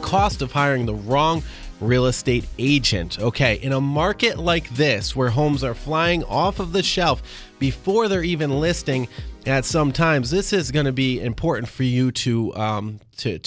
cost of hiring the wrong real estate agent. Okay, in a market like this where homes are flying off of the shelf before they're even listing at some times, this is going to be important for you to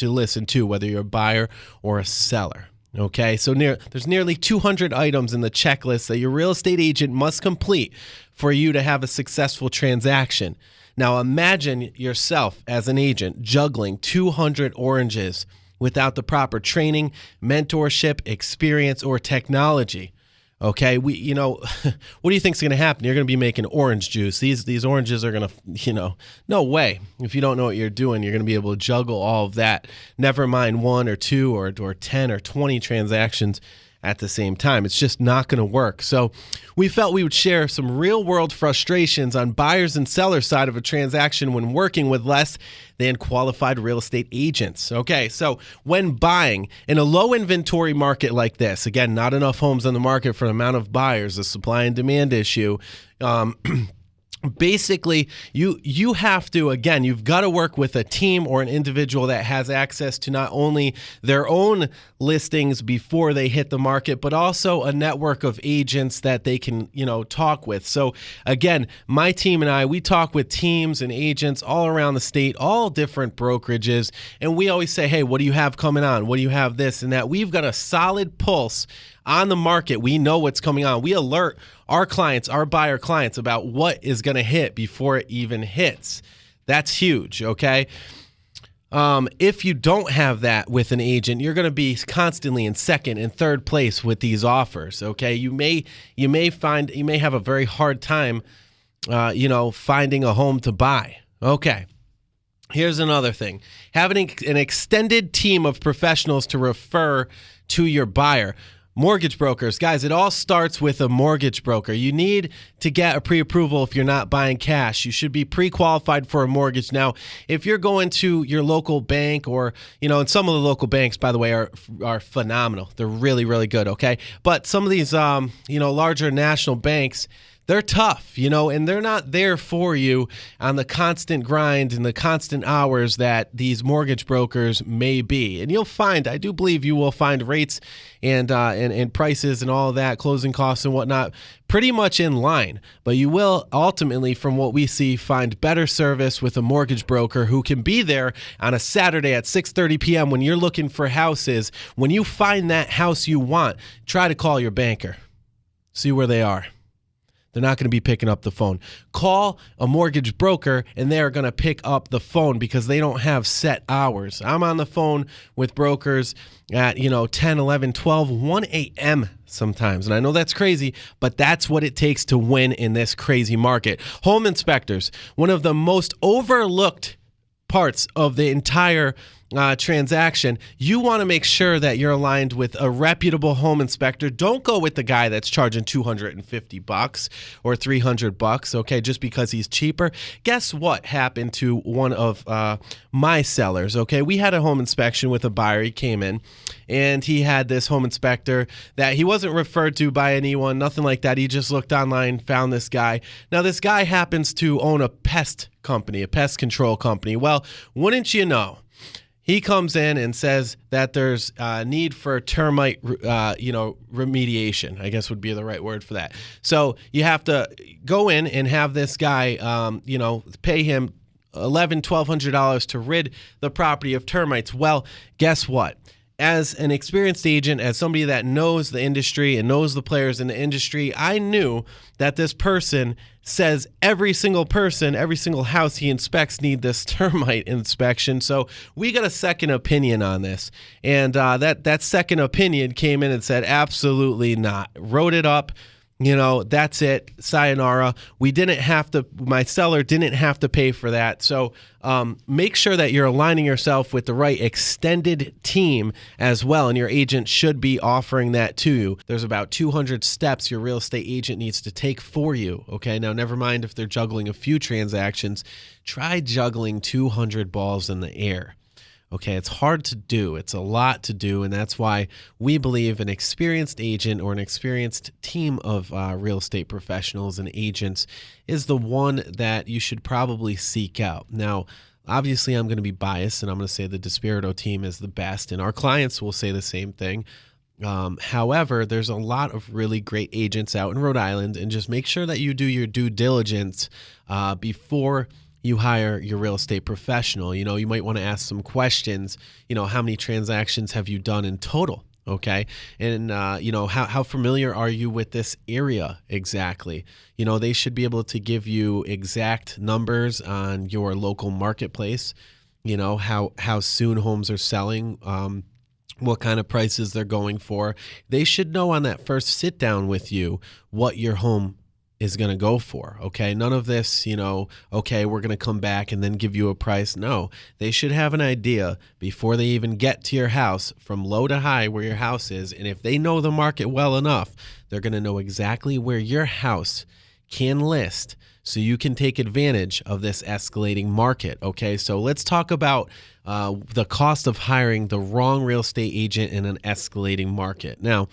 listen to, whether you're a buyer or a seller. Okay, so there's nearly 200 items in the checklist that your real estate agent must complete for you to have a successful transaction. Now imagine yourself as an agent juggling 200 oranges without the proper training, mentorship, experience, or technology. Okay, what do you think is going to happen? You're going to be making orange juice. These oranges are going to, no way. If you don't know what you're doing, you're going to be able to juggle all of that. Never mind 1 or 2 or 10 or 20 transactions at the same time. It's just not going to work. So we felt we would share some real world frustrations on buyers and sellers side of a transaction when working with less than qualified real estate agents. Okay, so when buying in a low inventory market like this, again, not enough homes on the market for the amount of buyers, a supply and demand issue, basically, you have to, again, you've got to work with a team or an individual that has access to not only their own listings before they hit the market, but also a network of agents that they can, talk with. So again, my team and I, we talk with teams and agents all around the state, all different brokerages, and we always say, hey, what do you have coming on? What do you have this and that? We've got a solid pulse on the market. We know what's coming on. We alert our clients, our buyer clients, about what is going to hit before it even hits. That's huge, okay? If you don't have that with an agent, you're going to be constantly in second and third place with these offers, okay? You may have a very hard time, finding a home to buy. Okay. Here's another thing. Having an extended team of professionals to refer to your buyer. Mortgage brokers, guys, it all starts with a mortgage broker. You need to get a pre-approval if you're not buying cash. You should be pre-qualified for a mortgage. Now, if you're going to your local bank or, and some of the local banks, by the way, are phenomenal. They're really, really good, okay? But some of these, larger national banks, they're tough, and they're not there for you on the constant grind and the constant hours that these mortgage brokers may be. And I do believe you will find rates and prices and all of that, closing costs and whatnot, pretty much in line. But you will ultimately, from what we see, find better service with a mortgage broker who can be there on a Saturday at 6:30 p.m. when you're looking for houses. When you find that house you want, try to call your banker. See where they are. They're not going to be picking up the phone. Call a mortgage broker, and they're going to pick up the phone because they don't have set hours. I'm on the phone with brokers at, 10, 11, 12, 1 a.m. sometimes. And I know that's crazy, but that's what it takes to win in this crazy market. Home inspectors, one of the most overlooked parts of the entire transaction. You want to make sure that you're aligned with a reputable home inspector. Don't go with the guy that's charging $250 or $300, okay, just because he's cheaper. Guess what happened to one of my sellers, okay? We had a home inspection with a buyer. He came in, and he had this home inspector that he wasn't referred to by anyone, nothing like that. He just looked online, found this guy. Now, this guy happens to own a pest company, a pest control company. Well, wouldn't you know, he comes in and says that there's a need for termite, remediation, I guess would be the right word for that. So you have to go in and have this guy, pay him $1,100, $1,200 to rid the property of termites. Well, guess what? As an experienced agent, as somebody that knows the industry and knows the players in the industry, I knew that this person says every single house he inspects need this termite inspection. So we got a second opinion on this. And that second opinion came in and said, absolutely not. Wrote it up. That's it. Sayonara. My seller didn't have to pay for that. So make sure that you're aligning yourself with the right extended team as well. And your agent should be offering that to you. There's about 200 steps your real estate agent needs to take for you. Okay. Now, never mind if they're juggling a few transactions, try juggling 200 balls in the air. Okay, it's hard to do. It's a lot to do, and that's why we believe an experienced agent or an experienced team of real estate professionals and agents is the one that you should probably seek out. Now, Obviously, I'm going to be biased, and I'm going to say the DiSpirito team is the best, and our clients will say the same thing. However, there's a lot of really great agents out in Rhode Island, and just make sure that you do your due diligence before you hire your real estate professional. You might want to ask some questions. How many transactions have you done in total? Okay. And, how familiar are you with this area exactly? They should be able to give you exact numbers on your local marketplace, how soon homes are selling, what kind of prices they're going for. They should know on that first sit down with you what your home is going to go for. Okay. None of this, okay, we're going to come back and then give you a price. No, they should have an idea before they even get to your house from low to high where your house is. And if they know the market well enough, they're going to know exactly where your house can list so you can take advantage of this escalating market. Okay. So let's talk about the cost of hiring the wrong real estate agent in an escalating market. Now,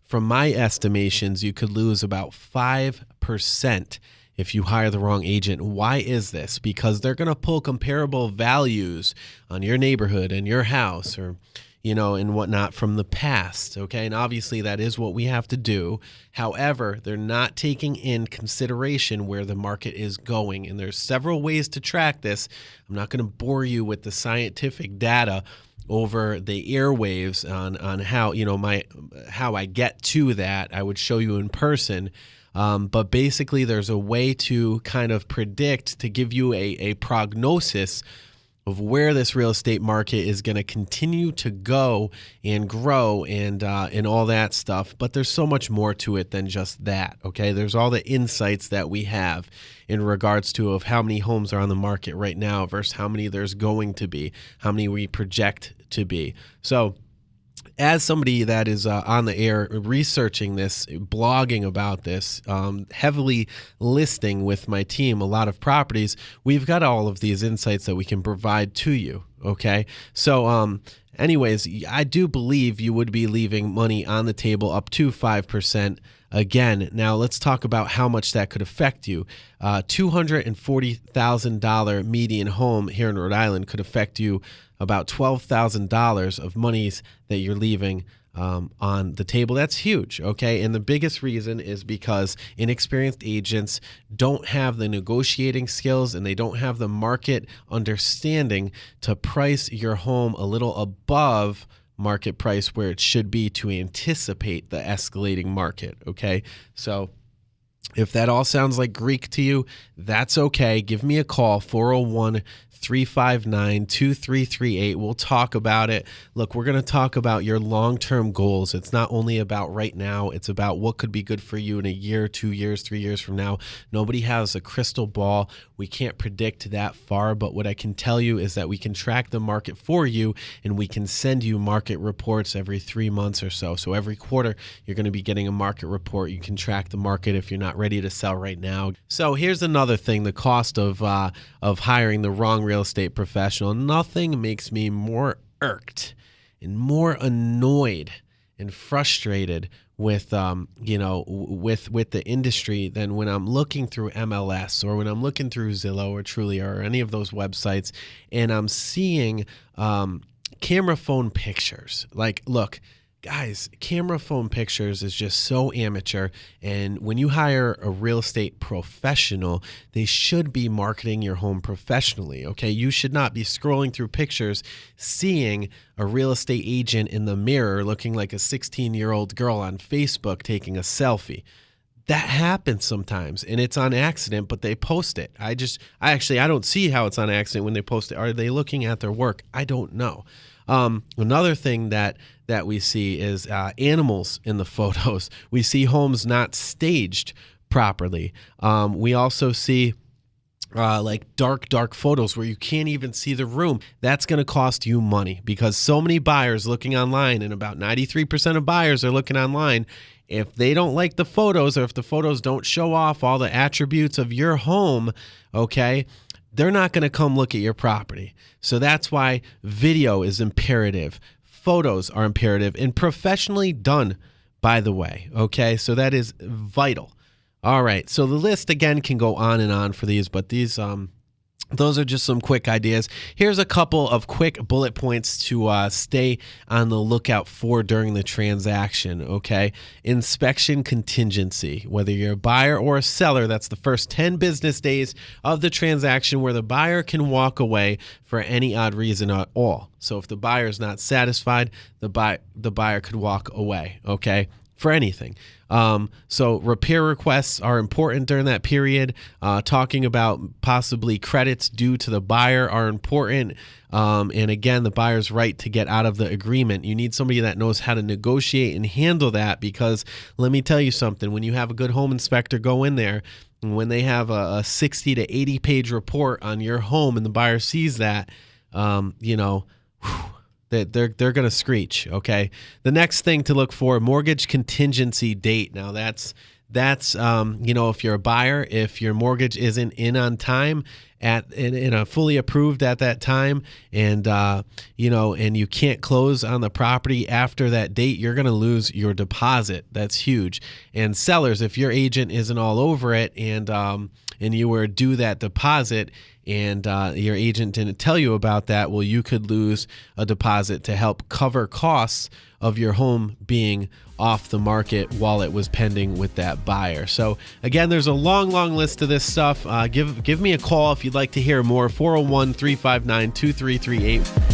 from my estimations, you could lose about 5% if you hire the wrong agent. Why is this? Because they're going to pull comparable values on your neighborhood and your house or, and whatnot from the past. Okay. And obviously that is what we have to do. However, they're not taking in consideration where the market is going. And there's several ways to track this. I'm not going to bore you with the scientific data over the airwaves on how how I get to that. I would show you in person, but basically there's a way to kind of predict, to give you a prognosis of where this real estate market is going to continue to go and grow and all that stuff. But there's so much more to it than just that. Okay, there's all the insights that we have in regards to of how many homes are on the market right now versus how many there's going to be, how many we project to be. So as somebody that is on the air researching this, blogging about this, heavily listing with my team a lot of properties, we've got all of these insights that we can provide to you. Okay. So anyways, I do believe you would be leaving money on the table up to 5%. Again, now let's talk about how much that could affect you. $240,000 median home here in Rhode Island could affect you about $12,000 of monies that you're leaving on the table. That's huge, okay? And the biggest reason is because inexperienced agents don't have the negotiating skills and they don't have the market understanding to price your home a little above market price where it should be to anticipate the escalating market, okay? So if that all sounds like Greek to you, that's okay. Give me a call, 401-359-2338. We'll talk about it. Look, we're going to talk about your long-term goals. It's not only about right now. It's about what could be good for you in a year, 2 years, 3 years from now. Nobody has a crystal ball. We can't predict that far, but what I can tell you is that we can track the market for you, and we can send you market reports every 3 months or so. So every quarter, you're going to be getting a market report. You can track the market if you're not ready to sell right now. So here's another thing, the cost of hiring the wrong real estate professional. Nothing makes me more irked and more annoyed and frustrated with with the industry than when I'm looking through MLS or when I'm looking through Zillow or Trulia or any of those websites and I'm seeing camera phone pictures. Like, look, guys, camera phone pictures is just so amateur. And when you hire a real estate professional, they should be marketing your home professionally. Okay. You should not be scrolling through pictures, seeing a real estate agent in the mirror looking like a 16-year-old girl on Facebook taking a selfie. That happens sometimes, and it's on accident, but they post it. I don't see how it's on accident when they post it. Are they looking at their work? I don't know. Another thing that we see is animals in the photos. We see homes not staged properly. We also see like dark photos where you can't even see the room. That's going to cost you money because so many buyers looking online, and about 93% of buyers are looking online. If they don't like the photos, or if the photos don't show off all the attributes of your home, okay, they're not going to come look at your property. So that's why video is imperative. Photos are imperative and professionally done, by the way. Okay, so that is vital. All right, so the list again can go on and on for these, but these Those are just some quick ideas. Here's a couple of quick bullet points to stay on the lookout for during the transaction, okay? Inspection contingency. Whether you're a buyer or a seller, that's the first 10 business days of the transaction where the buyer can walk away for any odd reason at all. So if the buyer is not satisfied, the buyer could walk away, okay? For anything. So repair requests are important during that period. Talking about possibly credits due to the buyer are important. And again, the buyer's right to get out of the agreement. You need somebody that knows how to negotiate and handle that, because let me tell you something, when you have a good home inspector go in there, and when they have a 60 to 80 page report on your home and the buyer sees that, they're going to screech, okay? The next thing to look for, mortgage contingency date. Now that's if you're a buyer, if your mortgage isn't in on time in fully approved at that time, and and you can't close on the property after that date, you're going to lose your deposit. That's huge. And sellers, if your agent isn't all over it and you were due that deposit and your agent didn't tell you about that, well, you could lose a deposit to help cover costs of your home being off the market while it was pending with that buyer. So again, there's a long list of this stuff. Give me a call if you'd like to hear more. 401-359-2338.